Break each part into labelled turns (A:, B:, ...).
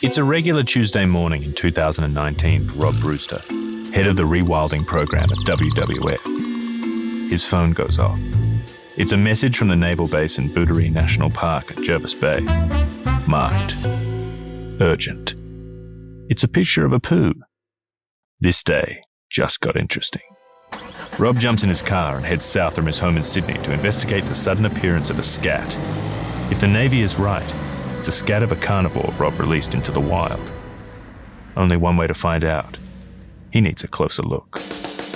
A: It's a regular Tuesday morning in 2019 for Rob Brewster, head of the Rewilding program at WWF. His phone goes off. It's a message from the naval base in Booderee National Park at Jervis Bay. Marked urgent. It's a picture of a poo. This day just got interesting. Rob jumps in his car and heads south from his home in Sydney to investigate the sudden appearance of a scat. If the Navy is right, it's a scat of a carnivore Rob released into the wild. Only one way to find out. He needs a closer look.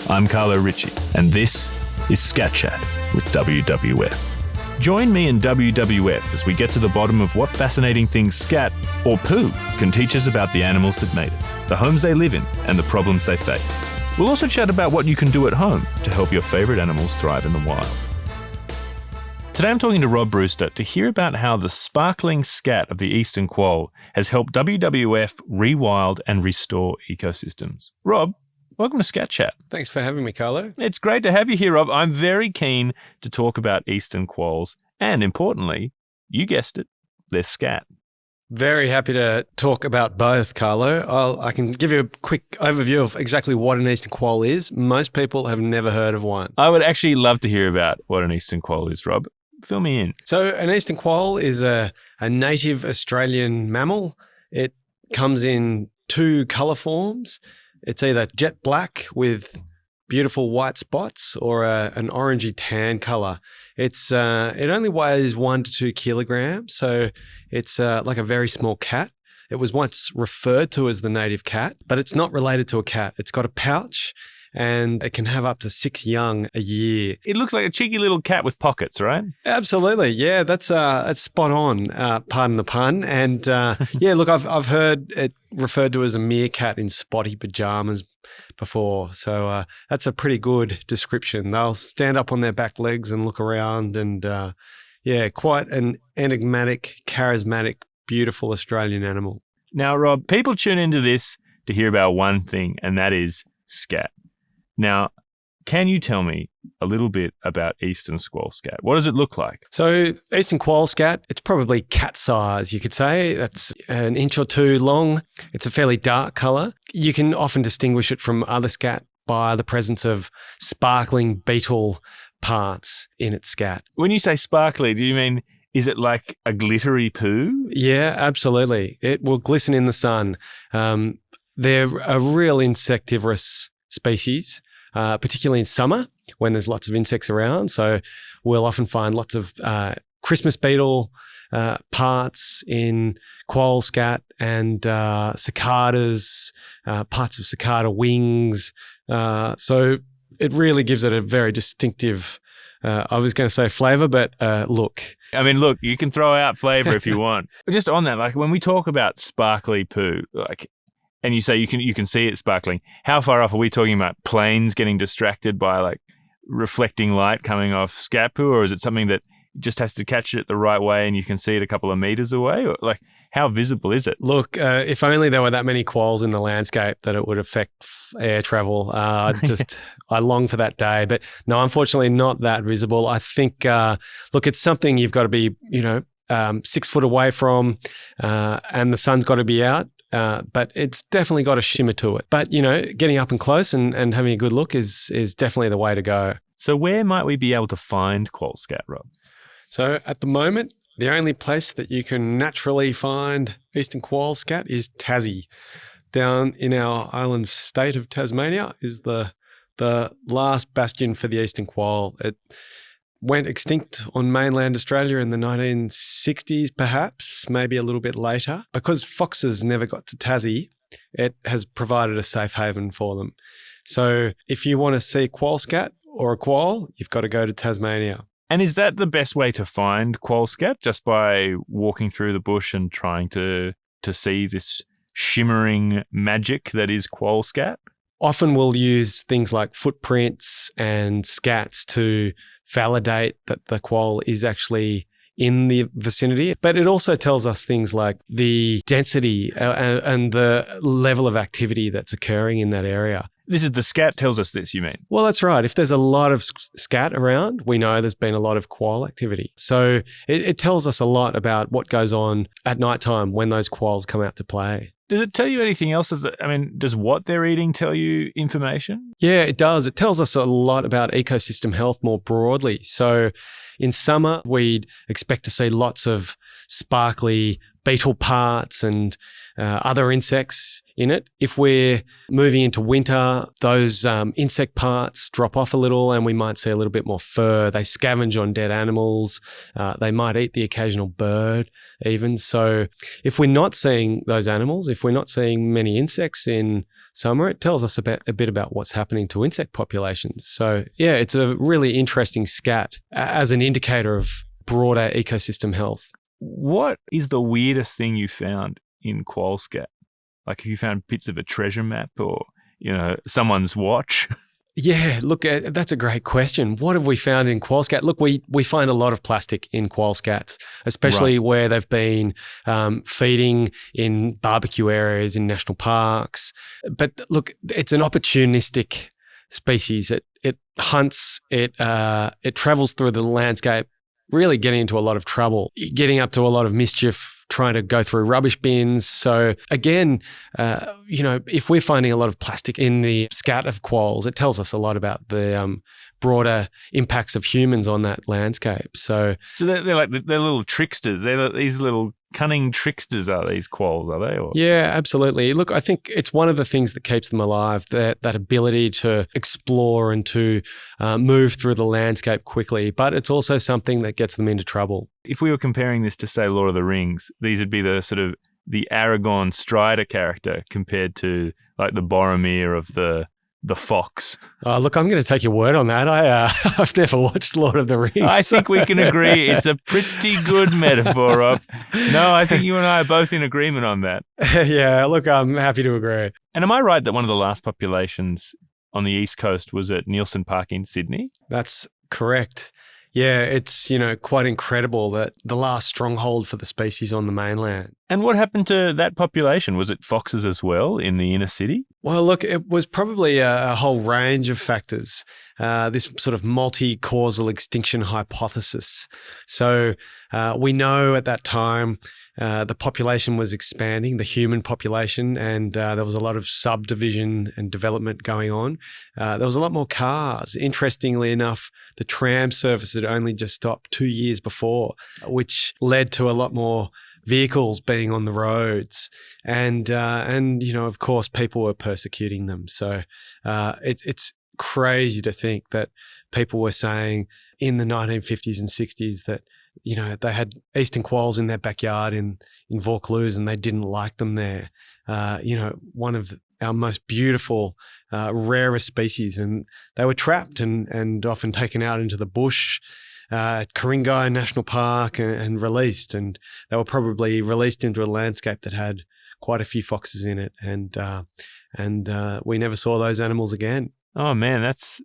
A: I'm Carlo Ritchie, and this is Scat Chat with WWF. Join me and WWF as we get to the bottom of what fascinating things scat, or poo, can teach us about the animals that made it, the homes they live in, and the problems they face. We'll also chat about what you can do at home to help your favourite animals thrive in the wild. Today I'm talking to Rob Brewster to hear about how the sparkling scat of the eastern quoll has helped WWF rewild and restore ecosystems. Rob, welcome to Scat Chat.
B: Thanks for having me, Carlo.
A: It's great to have you here, Rob. I'm very keen to talk about eastern quolls and, importantly, you guessed it, they're scat.
B: Very happy to talk about both, Carlo. I can give you a quick overview of exactly what an eastern quoll is. Most people have never heard of one.
A: I would actually love to hear about what an eastern quoll is, Rob. Fill me in.
B: So an eastern quoll is a native Australian mammal. It comes in two colour forms. It's either jet black with beautiful white spots or an orangey tan colour. It only weighs 1 to 2 kilograms, so it's like a very small cat. It was once referred to as the native cat, but it's not related to a cat. It's got a pouch and it can have up to 6 young a year.
A: It looks like a cheeky little cat with pockets, right?
B: Absolutely, yeah. That's spot on. Pardon the pun. And yeah, look, I've heard it referred to as a meerkat in spotty pajamas before, so that's a pretty good description. They'll stand up on their back legs and look around, and yeah, quite an enigmatic, charismatic, beautiful Australian animal.
A: Now, Rob, people tune into this to hear about one thing, and that is scat. Now, can you tell me a little bit about eastern quoll scat? What does it look like?
B: So eastern quoll scat, it's probably cat size, you could say. That's 1 inch or 2 long. It's a fairly dark colour. You can often distinguish it from other scat by the presence of sparkling beetle parts in its scat.
A: When you say sparkly, do you mean, is it like a glittery poo?
B: Yeah, absolutely. It will glisten in the sun. They're a real insectivorous species, particularly in summer when there's lots of insects around. So we'll often find lots of Christmas beetle parts in quoll scat and cicadas, parts of cicada wings. So it really gives it a very distinctive, I was going to say flavour, but look.
A: I mean, look, you can throw out flavour if you want. But just on that, like when we talk about sparkly poo, like, and you say you can see it sparkling, how far off are we talking about? Planes getting distracted by like reflecting light coming off scat poo, or is it something that just has to catch it the right way and you can see it a couple of meters away? Or like, how visible is it?
B: Look, if only there were that many quolls in the landscape that it would affect air travel. I long for that day, but no, unfortunately not that visible. I think, look, it's something you've got to be, 6 foot away from, and the sun's got to be out. But it's definitely got a shimmer to it. But, getting up and close and having a good look is definitely the way to go.
A: So where might we be able to find quoll scat, Rob?
B: So at the moment, the only place that you can naturally find eastern quoll scat is Tassie. Down in our island state of Tasmania is the last bastion for the eastern quoll. It went extinct on mainland Australia in the 1960s, perhaps, maybe a little bit later. Because foxes never got to Tassie, it has provided a safe haven for them. So if you want to see quoll scat or a quoll, you've got to go to Tasmania.
A: And is that the best way to find quoll scat, just by walking through the bush and trying to see this shimmering magic that is quoll scat?
B: Often we'll use things like footprints and scats to validate that the quoll is actually in the vicinity. But it also tells us things like the density and the level of activity that's occurring in that area.
A: This is the scat tells us this, you mean?
B: Well, that's right. If there's a lot of scat around, we know there's been a lot of quoll activity. So it tells us a lot about what goes on at nighttime when those quolls come out to play.
A: Does it tell you anything else? Does what they're eating tell you information?
B: Yeah, it does. It tells us a lot about ecosystem health more broadly. So in summer, we'd expect to see lots of sparkly beetle parts and other insects in it. If we're moving into winter, those insect parts drop off a little and we might see a little bit more fur. They scavenge on dead animals. They might eat the occasional bird even. So if we're not seeing those animals, if we're not seeing many insects in summer, it tells us a bit about what's happening to insect populations. So yeah, it's a really interesting scat as an indicator of broader ecosystem health.
A: What is the weirdest thing you found in quoll scat? Like, have you found bits of a treasure map or, someone's watch?
B: Yeah, look, that's a great question. What have we found in quoll scat? Look, we find a lot of plastic in quoll scats, especially where they've been feeding in barbecue areas in national parks. But look, it's an opportunistic species. It hunts, it travels through the landscape, really getting into a lot of trouble, getting up to a lot of mischief, trying to go through rubbish bins. So again, if we're finding a lot of plastic in the scat of quolls, it tells us a lot about the broader impacts of humans on that landscape. So
A: they're little tricksters. They're these little cunning tricksters, are these quolls, are they? Or?
B: Yeah, absolutely. Look, I think it's one of the things that keeps them alive, that ability to explore and to move through the landscape quickly, but it's also something that gets them into trouble.
A: If we were comparing this to, say, Lord of the Rings, these would be the sort of the Aragorn Strider character compared to like the Boromir of the fox.
B: Look, I'm going to take your word on that. I've never watched Lord of the Rings.
A: I think we can agree it's a pretty good metaphor, Rob. No, I think you and I are both in agreement on that.
B: Yeah, look, I'm happy to agree.
A: And am I right that one of the last populations on the East Coast was at Nielsen Park in Sydney?
B: That's correct. Yeah, it's, quite incredible that the last stronghold for the species on the mainland.
A: And what happened to that population? Was it foxes as well in the inner city?
B: Well, look, it was probably a whole range of factors, this sort of multi-causal extinction hypothesis. So we know at that time the population was expanding, the human population, and there was a lot of subdivision and development going on. There was a lot more cars. Interestingly enough, the tram service had only just stopped 2 years before, which led to a lot more vehicles being on the roads, and of course, people were persecuting them. So it's crazy to think that people were saying in the 1950s and 60s that they had eastern quolls in their backyard in Vaucluse and they didn't like them there. One of our most beautiful, rarest species, and they were trapped and often taken out into the bush. Taronga National Park and released, and they were probably released into a landscape that had quite a few foxes in it, and we never saw those animals again.
A: Oh man, that's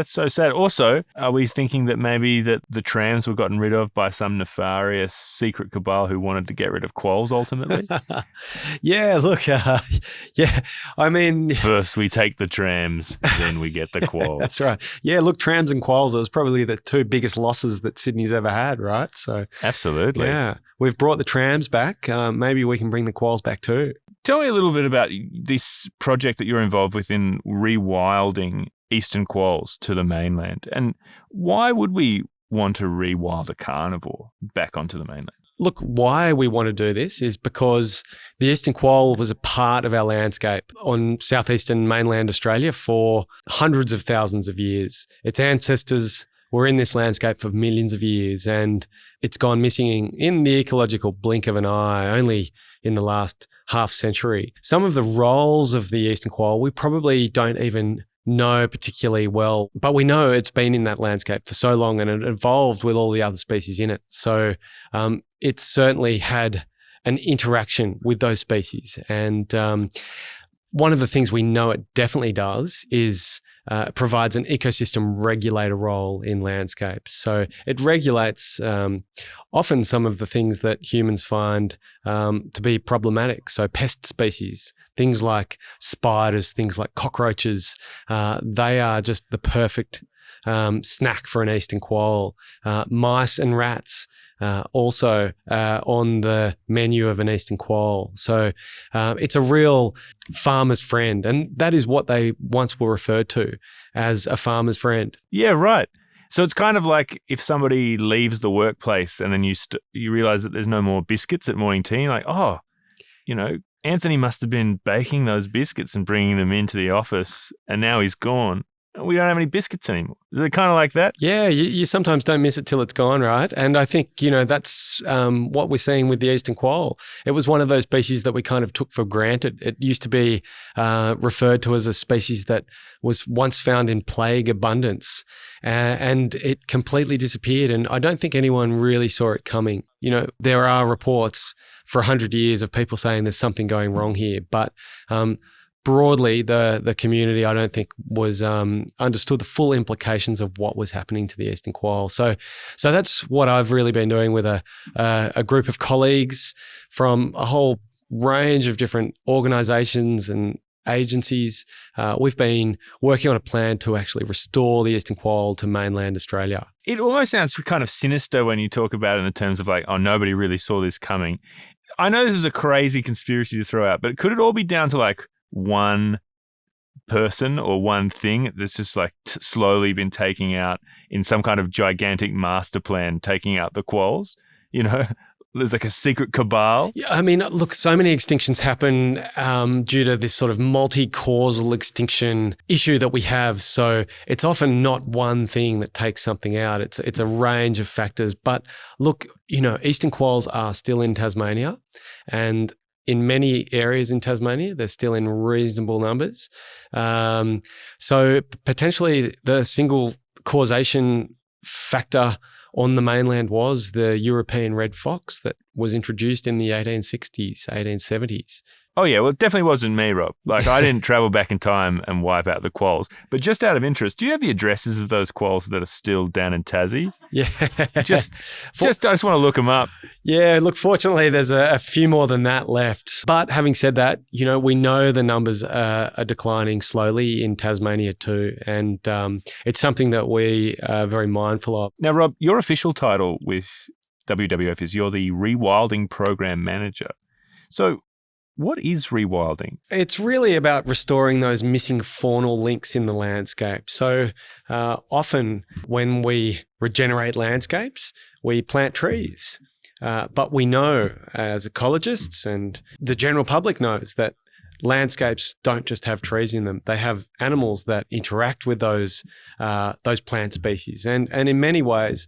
A: so sad. Also, are we thinking that maybe that the trams were gotten rid of by some nefarious secret cabal who wanted to get rid of quolls ultimately?
B: Yeah, look, I mean,
A: first we take the trams, then we get the quolls.
B: That's right. Yeah, look, trams and quolls, it was probably the two biggest losses that Sydney's ever had, right? So
A: absolutely.
B: Yeah, we've brought the trams back. Maybe we can bring the quolls back too.
A: Tell me a little bit about this project that you're involved with in rewilding eastern quolls to the mainland. And why would we want to rewild a carnivore back onto the mainland?
B: Look, why we want to do this is because the eastern quoll was a part of our landscape on southeastern mainland Australia for hundreds of thousands of years. Its ancestors were in this landscape for millions of years, and it's gone missing in the ecological blink of an eye only in the last half century. Some of the roles of the eastern quoll we probably don't even know particularly well, but we know it's been in that landscape for so long and it evolved with all the other species in it. So it's certainly had an interaction with those species. And one of the things we know it definitely does is provides an ecosystem regulator role in landscapes. So it regulates often some of the things that humans find to be problematic. So pest species, things like spiders, things like cockroaches, they are just the perfect snack for an eastern quoll. Mice and rats also on the menu of an eastern quoll. So it's a real farmer's friend, and that is what they once were referred to as a farmer's friend.
A: Yeah, right. So it's kind of like if somebody leaves the workplace and then you realize that there's no more biscuits at morning tea, like, oh, Anthony must have been baking those biscuits and bringing them into the office, and now he's gone. We don't have any biscuits anymore. Is it kind of like that?
B: Yeah, you sometimes don't miss it till it's gone, right? And I think, that's what we're seeing with the eastern quoll. It was one of those species that we kind of took for granted. It used to be referred to as a species that was once found in plague abundance, and it completely disappeared. And I don't think anyone really saw it coming. There are reports for 100 years of people saying there's something going wrong here, but broadly, the community, I don't think, was understood the full implications of what was happening to the eastern quoll. So that's what I've really been doing with a group of colleagues from a whole range of different organisations and agencies. We've been working on a plan to actually restore the eastern quoll to mainland Australia.
A: It almost sounds kind of sinister when you talk about it in the terms of like, oh, nobody really saw this coming. I know this is a crazy conspiracy to throw out, but could it all be down to like one person or one thing that's just like slowly been taking out in some kind of gigantic master plan, taking out the quolls? There's like a secret cabal.
B: Yeah, I mean, look, so many extinctions happen due to this sort of multi-causal extinction issue that we have. So it's often not one thing that takes something out. It's a range of factors. But look, eastern quolls are still in Tasmania, and in many areas in Tasmania, they're still in reasonable numbers. So potentially the single causation factor on the mainland was the European red fox that was introduced in the 1860s, 1870s.
A: Oh, yeah. Well, it definitely wasn't me, Rob. Like, I didn't travel back in time and wipe out the quolls. But just out of interest, do you have the addresses of those quolls that are still down in Tassie?
B: Yeah.
A: I just want to look them up.
B: Yeah, look, fortunately, there's a few more than that left. But having said that, we know the numbers are declining slowly in Tasmania too. And it's something that we are very mindful of.
A: Now, Rob, your official title with WWF is you're the Rewilding Program Manager. So what is rewilding?
B: It's really about restoring those missing faunal links in the landscape. So often when we regenerate landscapes, we plant trees. But we know as ecologists, and the general public knows, that landscapes don't just have trees in them. They have animals that interact with those plant species and in many ways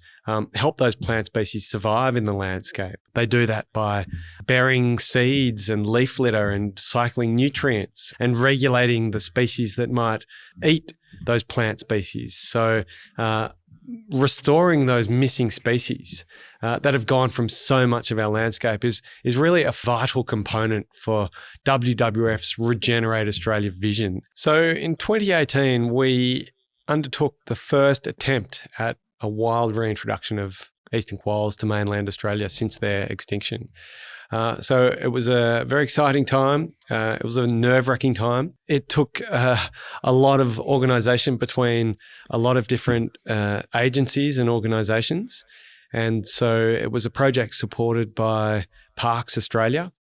B: help those plant species survive in the landscape. They do that by burying seeds and leaf litter and cycling nutrients and regulating the species that might eat those plant species. So restoring those missing species that have gone from so much of our landscape is really a vital component for WWF's Regenerate Australia vision. So in 2018, we undertook the first attempt at a wild reintroduction of eastern quolls to mainland Australia since their extinction. So it was a very exciting time. It was a nerve-wracking time. It took a lot of organisation between a lot of different agencies and organisations. And so it was a project supported by Parks Australia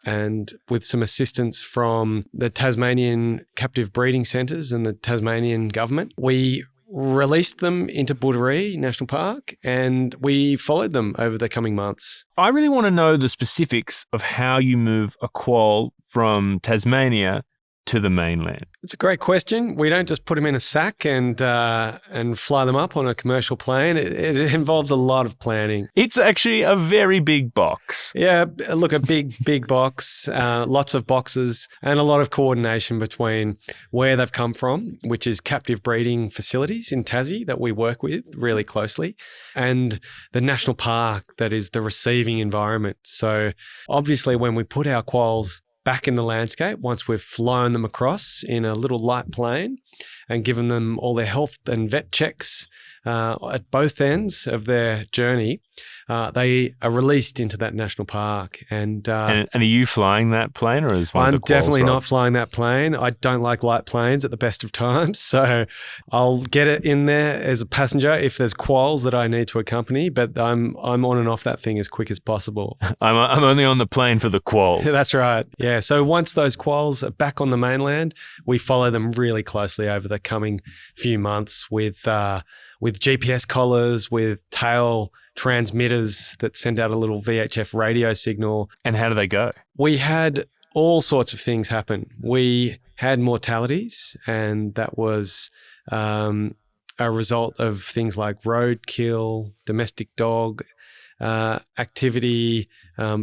B: and with some assistance from the Tasmanian captive breeding centres and the Tasmanian government. We released them into Buddery National Park and we followed them over the coming months.
A: I really want to know the specifics of how you move a quoll from Tasmania to the mainland.
B: It's a great question. We don't just put them in a sack and fly them up on a commercial plane. It involves a lot of planning.
A: It's actually a very big box.
B: Yeah, look, a big box, lots of boxes and a lot of coordination between where they've come from, which is captive breeding facilities in Tassie that we work with really closely, and the national park that is the receiving environment. So obviously when we put our quolls back in the landscape, once we've flown them across in a little light plane, and given them all their health and vet checks at both ends of their journey, they are released into that national park. And
A: are you flying that plane, or is one of the
B: I'm
A: quolls
B: definitely
A: right?
B: not flying that plane. I don't like light planes at the best of times. So I'll get it in there as a passenger if there's quolls that I need to accompany, but I'm on and off that thing as quick as possible.
A: I'm only on the plane for the quolls.
B: That's right. Yeah. So once those quolls are back on the mainland, we follow them really closely over the coming few months with GPS collars, with tail transmitters that send out a little VHF radio signal.
A: And how do they go?
B: We had all sorts of things happen. We had mortalities, and that was a result of things like roadkill, domestic dog activity,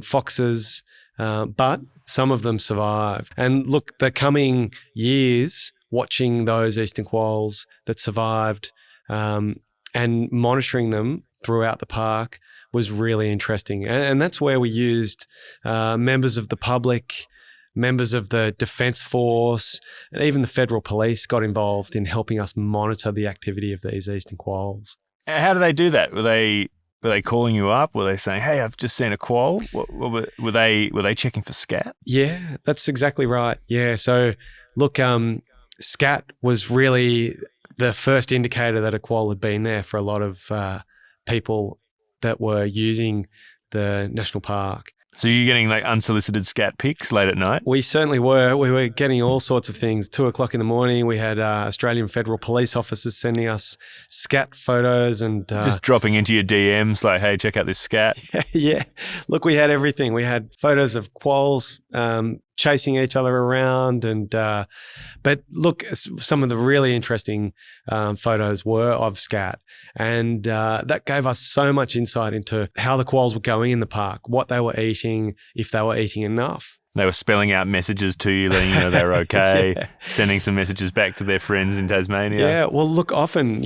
B: foxes, but some of them survive. And look, the coming years, watching those eastern quolls that survived and monitoring them throughout the park was really interesting. And that's where we used members of the public, members of the Defence Force, and even the Federal Police got involved in helping us monitor the activity of these eastern quolls.
A: How do they do that? Were they calling you up? Were they saying, "Hey, I've just seen a quoll"? Were they checking for scat?
B: Yeah, that's exactly right. Yeah. So look, scat was really the first indicator that a quoll had been there for a lot of people that were using the national park.
A: So you're getting like unsolicited scat pics late at night?
B: We certainly were. We were getting all sorts of things. 2:00 in the morning, we had Australian federal police officers sending us scat photos and
A: just dropping into your DMs like, "Hey, check out this scat."
B: Yeah. Look, we had everything. We had photos of quolls chasing each other around, and but look, some of the really interesting photos were of scat, and that gave us so much insight into how the quolls were going in the park, what they were eating, if they were eating enough.
A: They were spelling out messages to you, letting you know they were okay,
B: Yeah.
A: sending some messages back to their friends in Tasmania.
B: Yeah, well, look, often,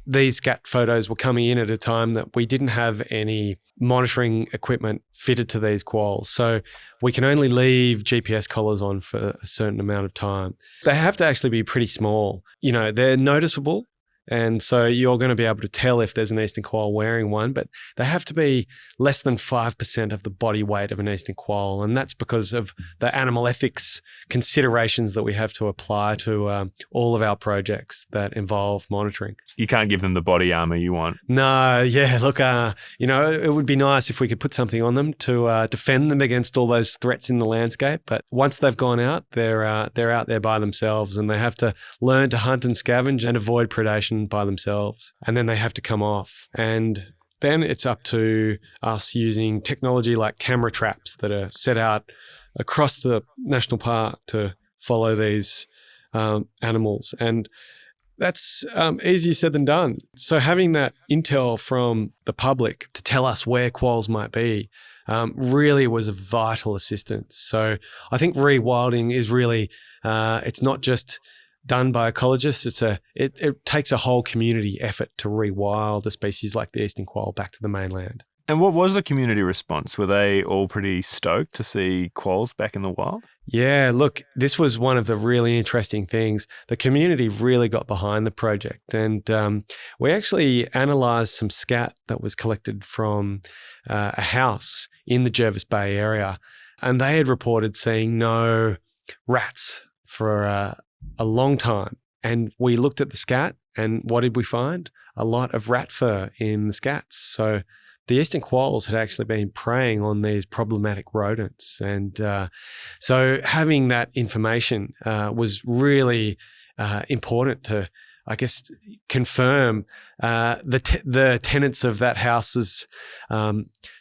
B: these scat photos were coming in at a time that we didn't have any monitoring equipment fitted to these quolls. So we can only leave GPS collars on for a certain amount of time. They have to actually be pretty small. They're noticeable. And so you're going to be able to tell if there's an eastern quoll wearing one, but they have to be less than 5% of the body weight of an eastern quoll. And that's because of the animal ethics considerations that we have to apply to all of our projects that involve monitoring.
A: You can't give them the body armor you want.
B: No, yeah, look, it would be nice if we could put something on them to defend them against all those threats in the landscape. But once they've gone out, they're out there by themselves, and they have to learn to hunt and scavenge and avoid predation by themselves, and then they have to come off. And then it's up to us using technology like camera traps that are set out across the national park to follow these animals. And that's easier said than done. So having that intel from the public to tell us where quolls might be really was a vital assistance. So I think rewilding is really, it's not just done by ecologists. It takes a whole community effort to rewild a species like the eastern quoll back to the mainland.
A: And what was the community response? Were they all pretty stoked to see quolls back in the wild?
B: Yeah, look, this was one of the really interesting things. The community really got behind the project, and we actually analysed some scat that was collected from a house in the Jervis Bay area, and they had reported seeing no rats for a long time. And we looked at the scat, and what did we find? A lot of rat fur in the scats. So the eastern quolls had actually been preying on these problematic rodents. And so having that information was really important to, I guess, confirm the tenants of that house's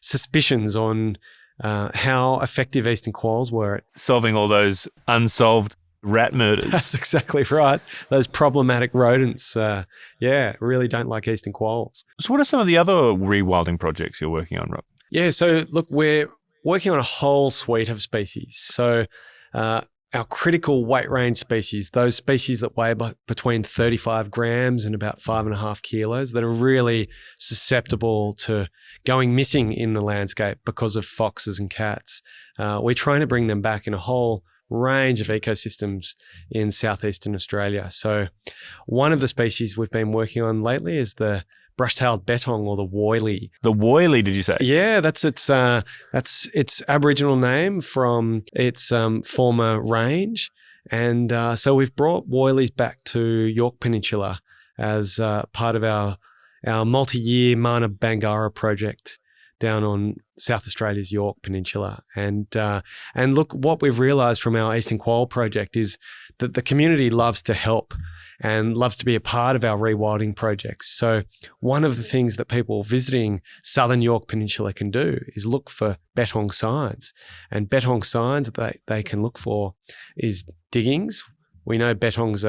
B: suspicions on how effective eastern quolls were at
A: solving all those unsolved rat murders.
B: That's exactly right. Those problematic rodents, really don't like eastern quolls.
A: So what are some of the other rewilding projects you're working on, Rob?
B: Yeah, so look, we're working on a whole suite of species. So our critical weight range species, those species that weigh between 35 grams and about 5.5 kilos, that are really susceptible to going missing in the landscape because of foxes and cats. We're trying to bring them back in a whole range of ecosystems in southeastern Australia. So one of the species we've been working on lately is the brush-tailed bettong, or the woylie.
A: The woylie, did you say?
B: Yeah, that's its Aboriginal name from its former range. And so we've brought woylies back to Yorke Peninsula as part of our multi-year Marna Banggara project down on South Australia's Yorke Peninsula. And look, what we've realised from our Eastern Quoll project is that the community loves to help and loves to be a part of our rewilding projects. So one of the things that people visiting southern Yorke Peninsula can do is look for bettong signs. And bettong signs that they can look for is diggings. We know bettongs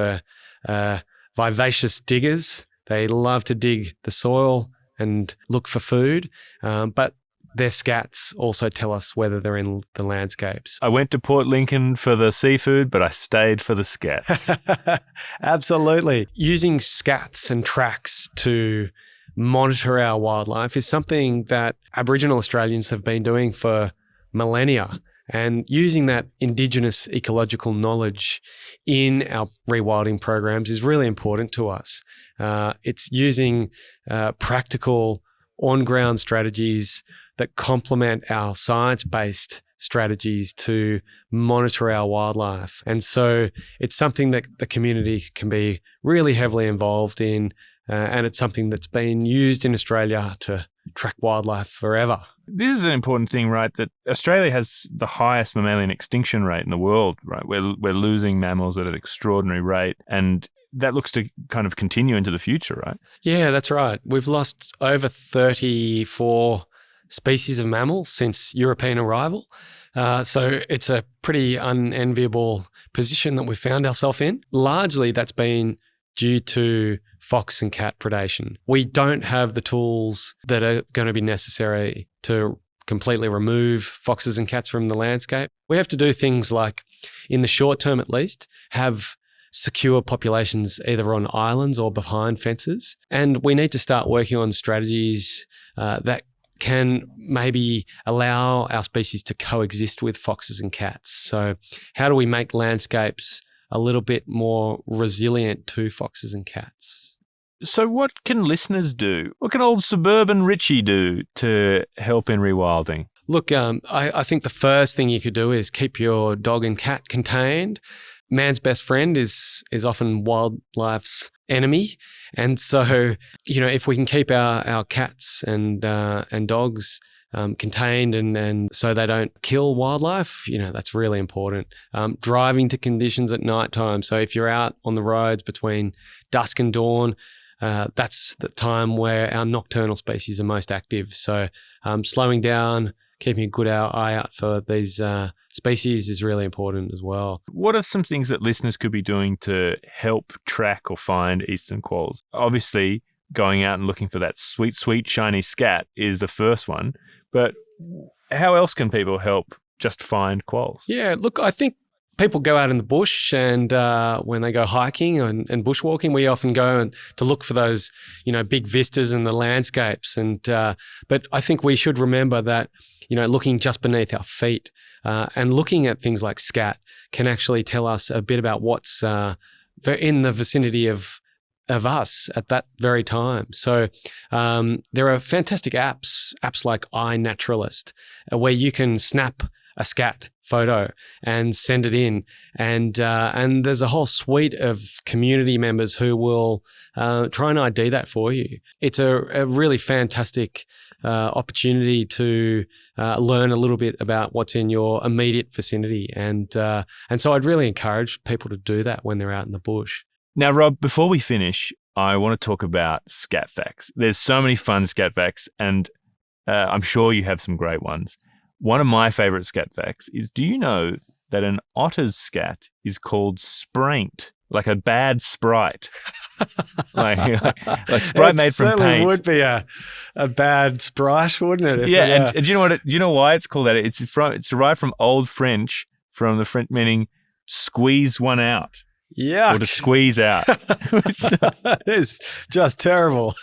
B: are vivacious diggers. They love to dig the soil and look for food, but their scats also tell us whether they're in the landscapes.
A: I went to Port Lincoln for the seafood, but I stayed for the scats.
B: Absolutely. Using scats and tracks to monitor our wildlife is something that Aboriginal Australians have been doing for millennia. And using that Indigenous ecological knowledge in our rewilding programs is really important to us. It's using practical on-ground strategies that complement our science-based strategies to monitor our wildlife. And so it's something that the community can be really heavily involved in, and it's something that's been used in Australia to track wildlife forever.
A: This is an important thing, right? That Australia has the highest mammalian extinction rate in the world, right? We're losing mammals at an extraordinary rate, and that looks to kind of continue into the future, right?
B: Yeah, that's right. We've lost over 34 species of mammals since European arrival. So it's a pretty unenviable position that we found ourselves in. Largely that's been due to fox and cat predation. We don't have the tools that are going to be necessary to completely remove foxes and cats from the landscape. We have to do things like, in the short term at least, have secure populations either on islands or behind fences. And we need to start working on strategies that can maybe allow our species to coexist with foxes and cats. So how do we make landscapes a little bit more resilient to foxes and cats?
A: So what can listeners do? What can old suburban Richie do to help in rewilding?
B: Look, I think the first thing you could do is keep your dog and cat contained. Man's best friend is often wildlife's enemy. And so, if we can keep our cats and dogs contained and so they don't kill wildlife, that's really important. Driving to conditions at night time. So if you're out on the roads between dusk and dawn, that's the time where our nocturnal species are most active. So slowing down, keeping a good eye out for these species is really important as well.
A: What are some things that listeners could be doing to help track or find eastern quolls? Obviously, going out and looking for that sweet, sweet, shiny scat is the first one. But how else can people help just find quolls?
B: Yeah, look, I think people go out in the bush and when they go hiking and bushwalking, we often go to look for those, big vistas in the landscapes. And but I think we should remember that, looking just beneath our feet and looking at things like scat can actually tell us a bit about what's in the vicinity of us at that very time. So there are fantastic apps like iNaturalist, where you can snap a scat photo and send it in. And there's a whole suite of community members who will try and ID that for you. It's a really fantastic opportunity to learn a little bit about what's in your immediate vicinity. And so I'd really encourage people to do that when they're out in the bush.
A: Now, Rob, before we finish, I want to talk about scat facts. There's so many fun scat facts, and I'm sure you have some great ones. One of my favorite scat facts is, do you know that an otter's scat is called spraint, like a bad sprite? like sprite made from paint. It
B: certainly would be a bad sprite, wouldn't it?
A: Yeah, and do you know do you know why it's called that? It's derived from Old French, from the French meaning squeeze one out.
B: Yuck.
A: or to squeeze out.
B: That is just terrible.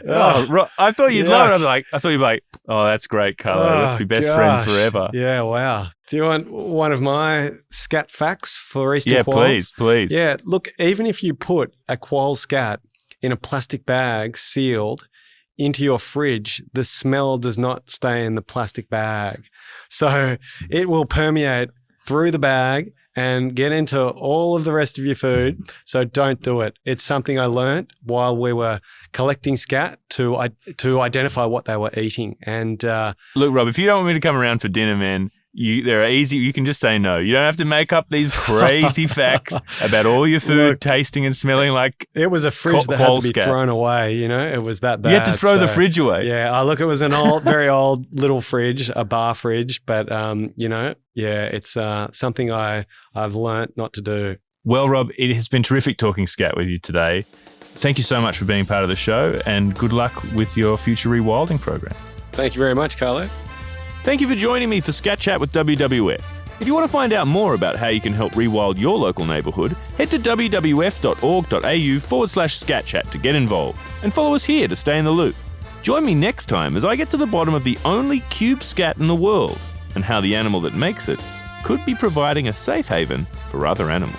A: I thought you'd love it. I thought you'd be like, oh, that's great, Carlo. Let's be best friends forever.
B: Yeah, wow. Do you want one of my scat facts for Eastern quolls?
A: Yeah, please.
B: Yeah, look, even if you put a quoll scat in a plastic bag sealed into your fridge, the smell does not stay in the plastic bag. So it will permeate through the bag and get into all of the rest of your food. So don't do it. It's something I learned while we were collecting scat to identify what they were eating. And
A: look, Rob, if you don't want me to come around for dinner, man, they're easy. You can just say no. You don't have to make up these crazy facts about all your food tasting and smelling like
B: it was a fridge that had to be thrown away. You know, it was that bad.
A: You had to throw the fridge away.
B: Yeah, look, it was an old, very old little fridge, a bar fridge. But it's something I've learnt not to do.
A: Well, Rob, it has been terrific talking scat with you today. Thank you so much for being part of the show, and good luck with your future rewilding programs.
B: Thank you very much, Carlo.
A: Thank you for joining me for Scat Chat with WWF. If you want to find out more about how you can help rewild your local neighbourhood, head to wwf.org.au/Scat Chat to get involved, and follow us here to stay in the loop. Join me next time as I get to the bottom of the only cube scat in the world, and how the animal that makes it could be providing a safe haven for other animals.